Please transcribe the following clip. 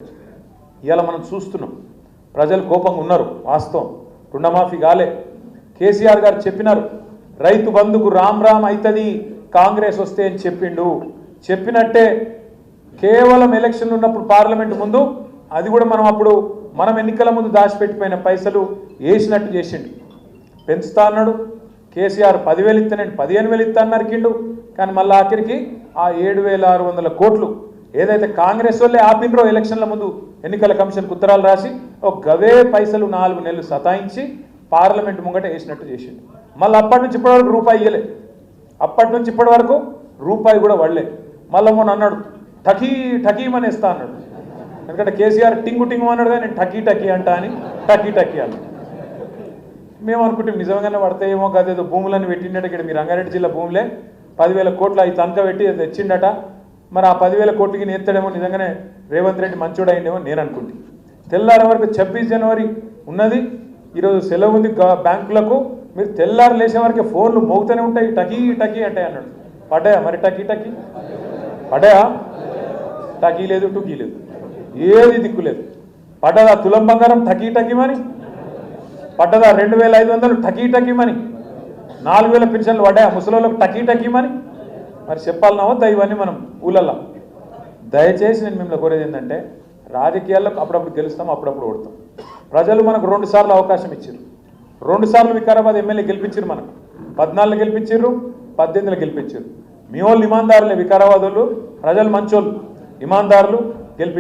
ఇవాళ మనం చూస్తున్నాం ప్రజలు కోపంగా ఉన్నారు. వాస్తవం, రుణమాఫీ కాలే. కేసీఆర్ గారు చెప్పినారు రైతు బంధుకు రామ్ రామ్ అవుతుంది కాంగ్రెస్ వస్తే అని చెప్పిండు. చెప్పినట్టే కేవలం ఎలక్షన్లు ఉన్నప్పుడు పార్లమెంట్ ముందు అది కూడా మనం ఎన్నికల ముందు దాచిపెట్టిపోయిన పైసలు వేసినట్టు చేసిండు. పెంచుతా అన్నాడు కేసీఆర్. 10,000 ఇస్తే నేను 15,000 ఇస్తా అన్నరికిండు. కానీ మళ్ళీ ఆఖరికి ఆ 7,600 కోట్లు ఏదైతే కాంగ్రెస్ వాళ్ళే ఆపినరో ఎలక్షన్ల ముందు ఎన్నికల కమిషన్కు ఉత్తరాలు రాసి ఒక గవే పైసలు 4 నెలలు సతాయించి పార్లమెంట్ ముంగట వేసినట్టు చేసిండు. మళ్ళీ అప్పటి నుంచి ఇప్పటి వరకు రూపాయి ఇయ్యలే. అప్పటి నుంచి ఇప్పటి వరకు రూపాయి కూడా వడలే. మళ్ళీ మొన్న అన్నాడు టకీ టకీమని ఇస్తా అన్నాడు. ఎందుకంటే కేసీఆర్ టింగు టింగు అన్నాడు కానీ నేను టకీ టకీ అంటా అని టకీ టకీ అన్నాడు. మేము అనుకుంటే నిజంగానే పడతాయేమో కదేదో భూములను పెట్టిండట. ఇక్కడ మీ రంగారెడ్డి జిల్లా భూములే 10,000 కోట్లు అవి తనక పెట్టి తెచ్చిండట. మరి ఆ 10,000 కోట్లకి నేర్తాడేమో నిజంగానే రేవంత్ రెడ్డి మంచోడు అయిందేమో నేను అనుకుంటే. తెల్లారి వరకు 26 జనవరి ఉన్నది. ఈరోజు సెలవు ఉంది బ్యాంకులకు. మీరు తెల్లారు లేచే వరకే ఫోన్లు మోగుతూనే ఉంటాయి. టకీ టకీ అంటే అన్నాడు. పడ్డాయా మరి టకీ టకీ? పడ్డాయా? టకీ లేదు, టుకీ లేదు, ఏది దిక్కు లేదు. పడ్డదా తులం బంగారం టకీ టకీమని? పడ్డదా 2,500 టకీ టకీమని? 4,000 పెన్షన్లు పడ్డాయా ముసలోళ్ళకు టకీ టకీమని? మరి చెప్పాలన్నా వద్దా ఇవన్నీ మనం ఊళ్ళల్లో? దయచేసి నేను మిమ్మల్ని కోరేది ఏంటంటే రాజకీయాల్లో అప్పుడప్పుడు గెలుస్తాం, అప్పుడప్పుడు ఓడతాం. ప్రజలు మనకు 2 సార్లు అవకాశం ఇచ్చారు. 2 సార్లు వికారాబాద్ ఎమ్మెల్యే గెలిపించారు. మనకు 14 గెలిపించారు, 18 గెలిపించారు. మీ వాళ్ళు ఇమాందారులే. వికారాబాద్ వాళ్ళు ప్రజలు మంచోళ్ళు, ఇమాందారులు గెలిపించారు.